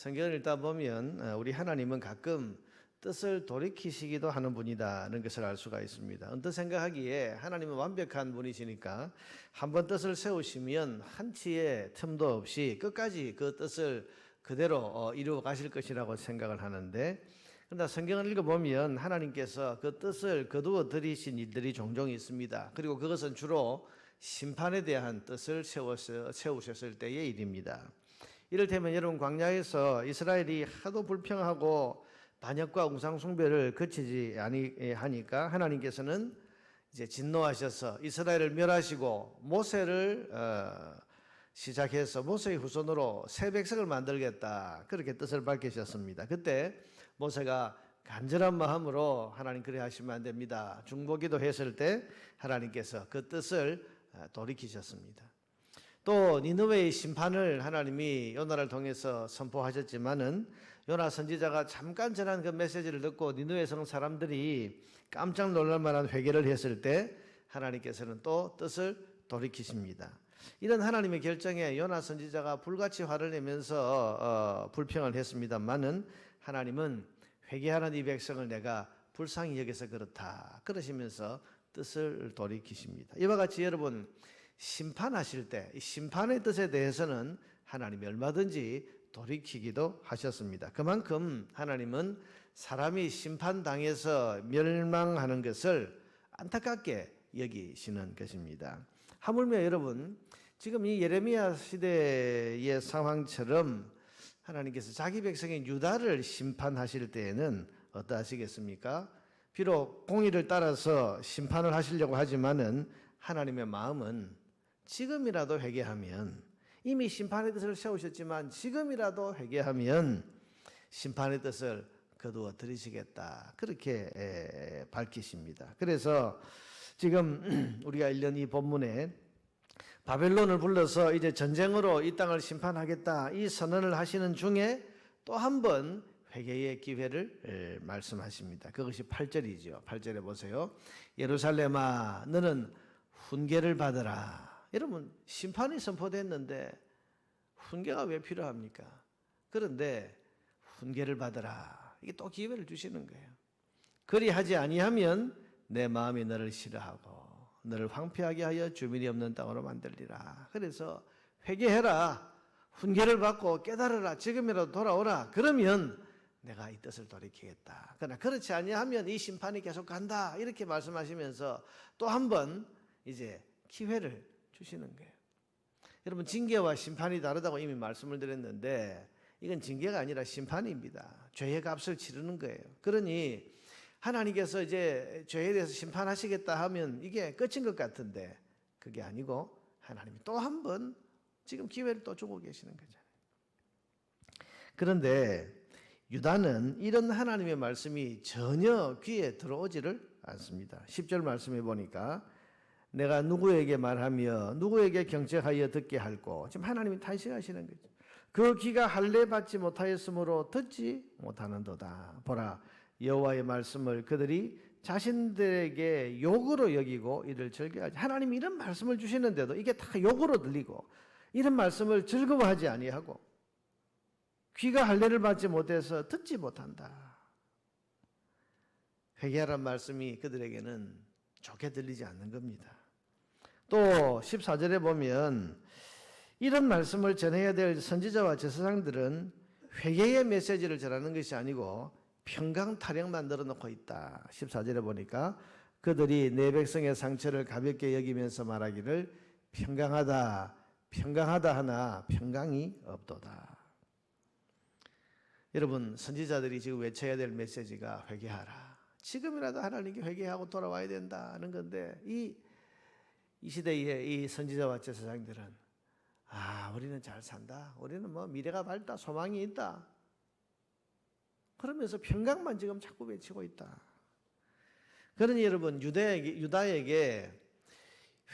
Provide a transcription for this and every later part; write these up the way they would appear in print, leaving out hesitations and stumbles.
성경을 읽다 보면 우리 하나님은 가끔 뜻을 돌이키시기도 하는 분이다는 것을 알 수가 있습니다. 언뜻 생각하기에 하나님은 완벽한 분이시니까 한번 뜻을 세우시면 한치의 틈도 없이 끝까지 그 뜻을 그대로 이루어 가실 것이라고 생각을 하는데, 그러나 성경을 읽어보면 하나님께서 그 뜻을 거두어 들이신 일들이 종종 있습니다. 그리고 그것은 주로 심판에 대한 뜻을 세우셨을 때의 일입니다. 이를테면 여러분, 광야에서 이스라엘이 하도 불평하고 반역과 우상숭배를 그치지 아니하니까 하나님께서는 이제 진노하셔서 이스라엘을 멸하시고 모세를 시작해서 모세의 후손으로 새 백성을 만들겠다, 그렇게 뜻을 밝히셨습니다. 그때 모세가 간절한 마음으로 하나님 그래 하시면 안 됩니다, 중보기도 했을 때 하나님께서 그 뜻을 돌이키셨습니다. 또 니느웨의 심판을 하나님이 요나를 통해서 선포하셨지만은 요나 선지자가 잠깐 전한 그 메시지를 듣고 니느웨 성 사람들이 깜짝 놀랄 만한 회개를 했을 때 하나님께서는 또 뜻을 돌이키십니다. 이런 하나님의 결정에 요나 선지자가 불같이 화를 내면서 불평을 했습니다만은 하나님은 회개하는 이 백성을 내가 불쌍히 여겨서 그렇다, 그러시면서 뜻을 돌이키십니다. 이와 같이 여러분, 심판하실 때 이 심판의 뜻에 대해서는 하나님이 얼마든지 돌이키기도 하셨습니다. 그만큼 하나님은 사람이 심판당해서 멸망하는 것을 안타깝게 여기시는 것입니다. 하물며 여러분, 지금 이 예레미야 시대의 상황처럼 하나님께서 자기 백성인 유다를 심판하실 때에는 어떠하시겠습니까? 비록 공의를 따라서 심판을 하시려고 하지만은 하나님의 마음은 지금이라도 회개하면, 이미 심판의 뜻을 세우셨지만 지금이라도 회개하면 심판의 뜻을 거두어 들이시겠다, 그렇게 밝히십니다. 그래서 지금 우리가 읽는 이 본문에 바벨론을 불러서 이제 전쟁으로 이 땅을 심판하겠다, 이 선언을 하시는 중에 또 한 번 회개의 기회를 말씀하십니다. 그것이 8절이죠. 8절에 보세요. 예루살렘아, 너는 훈계를 받으라. 여러분, 심판이 선포됐는데 훈계가 왜 필요합니까? 그런데 훈계를 받으라, 이게 또 기회를 주시는 거예요. 그리하지 아니하면 내 마음이 너를 싫어하고 너를 황폐하게 하여 주민이 없는 땅으로 만들리라. 그래서 회개해라, 훈계를 받고 깨달으라, 지금이라도 돌아오라. 그러면 내가 이 뜻을 돌이키겠다. 그러나 그렇지 아니하면 이 심판이 계속 간다, 이렇게 말씀하시면서 또 한 번 이제 기회를 주시는 거예요. 여러분, 징계와 심판이 다르다고 이미 말씀을 드렸는데 이건 징계가 아니라 심판입니다. 죄의 값을 치르는 거예요. 그러니 하나님께서 이제 죄에 대해서 심판하시겠다 하면 이게 끝인 것 같은데 그게 아니고 하나님이 또 한 번 지금 기회를 또 주고 계시는 거잖아요. 그런데 유다는 이런 하나님의 말씀이 전혀 귀에 들어오지를 않습니다. 10절 말씀해 보니까 내가 누구에게 말하며 누구에게 경책하여 듣게 할꼬. 지금 하나님이 탄식하시는 거죠. 그 귀가 할례 받지 못하였으므로 듣지 못하는도다. 보라, 여호와의 말씀을 그들이 자신들에게 욕으로 여기고 이를 즐겨하지. 하나님이 이런 말씀을 주시는데도 이게 다 욕으로 들리고 이런 말씀을 즐거워하지 아니하고 귀가 할례를 받지 못해서 듣지 못한다. 회개하라는 말씀이 그들에게는 좋게 들리지 않는 겁니다. 또 14절에 보면 이런 말씀을 전해야 될 선지자와 제사장들은 회개의 메시지를 전하는 것이 아니고 평강 타령만 늘어놓고 있다. 14절에 보니까 그들이 내 백성의 상처를 가볍게 여기면서 말하기를 평강하다, 평강하다 하나 평강이 없도다. 여러분, 선지자들이 지금 외쳐야 될 메시지가 회개하라, 지금이라도 하나님께 회개하고 돌아와야 된다는 건데 이 시대의 이 선지자와 제사장들은 우리는 잘 산다, 우리는 뭐 미래가 밝다, 소망이 있다, 그러면서 평강만 지금 자꾸 외치고 있다. 그러니 여러분, 유다에게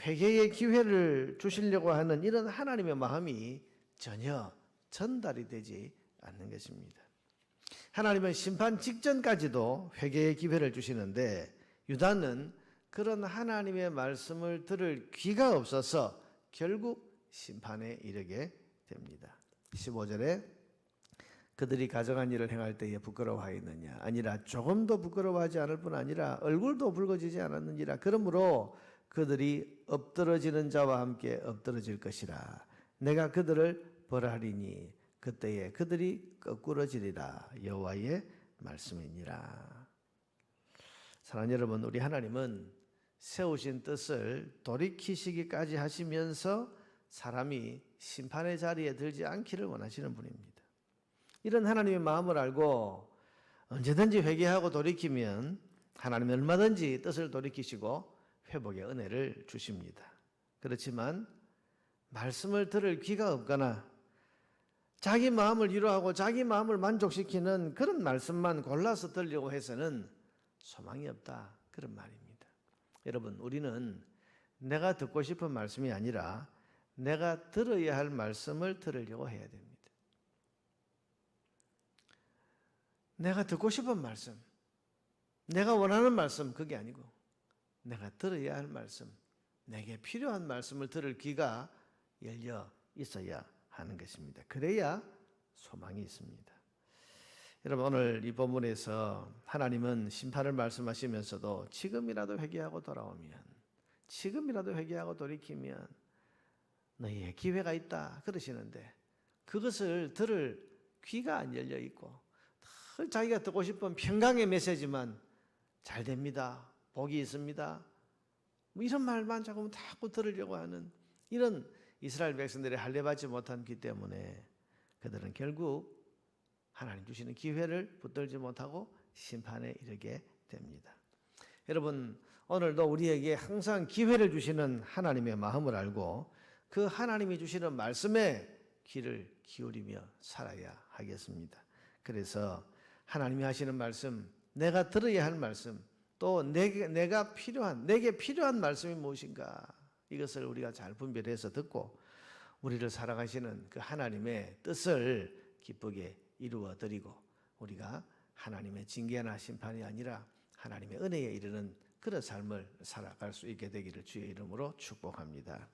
회개의 기회를 주시려고 하는 이런 하나님의 마음이 전혀 전달이 되지 않는 것입니다. 하나님은 심판 직전까지도 회개의 기회를 주시는데 유다는 그런 하나님의 말씀을 들을 귀가 없어서 결국 심판에 이르게 됩니다. 15절에 그들이 가정한 일을 행할 때에 부끄러워하였느냐? 아니라 조금도 부끄러워하지 않을 뿐 아니라 얼굴도 붉어지지 않았느니라. 그러므로 그들이 엎드러지는 자와 함께 엎드러질 것이라. 내가 그들을 벌하리니 그때에 그들이 거꾸러지리라. 여호와의 말씀이니라. 사랑하는 여러분, 우리 하나님은 세우신 뜻을 돌이키시기까지 하시면서 사람이 심판의 자리에 들지 않기를 원하시는 분입니다. 이런 하나님의 마음을 알고 언제든지 회개하고 돌이키면 하나님은 얼마든지 뜻을 돌이키시고 회복의 은혜를 주십니다. 그렇지만 말씀을 들을 귀가 없거나 자기 마음을 위로하고 자기 마음을 만족시키는 그런 말씀만 골라서 들려고 해서는 소망이 없다, 그런 말입니다. 여러분, 우리는 내가 듣고 싶은 말씀이 아니라 내가 들어야 할 말씀을 들으려고 해야 됩니다. 내가 듣고 싶은 말씀, 내가 원하는 말씀, 그게 아니고 내가 들어야 할 말씀, 내게 필요한 말씀을 들을 귀가 열려 있어야 하는 것입니다. 그래야 소망이 있습니다. 여러분, 오늘 이 본문에서 하나님은 심판을 말씀하시면서도 지금이라도 회개하고 돌아오면, 지금이라도 회개하고 돌이키면 너희의 기회가 있다 그러시는데, 그것을 들을 귀가 안 열려 있고 자기가 듣고 싶은 평강의 메시지만 잘 됩니다, 복이 있습니다, 뭐 이런 말만 자꾸 들으려고 하는 이런 이스라엘 백성들이 할례받지 못한 귀 때문에 그들은 결국 하나님 주시는 기회를 붙들지 못하고 심판에 이르게 됩니다. 여러분, 오늘도 우리에게 항상 기회를 주시는 하나님의 마음을 알고 그 하나님이 주시는 말씀에 귀를 기울이며 살아야 하겠습니다. 그래서 하나님이 하시는 말씀, 내가 들어야 할 말씀, 또 내게 필요한 말씀이 무엇인가, 이것을 우리가 잘 분별해서 듣고 우리를 사랑하시는 그 하나님의 뜻을 기쁘게 이루어 드리고 우리가 하나님의 징계나 심판이 아니라 하나님의 은혜에 이르는 그런 삶을 살아갈 수 있게 되기를 주의 이름으로 축복합니다.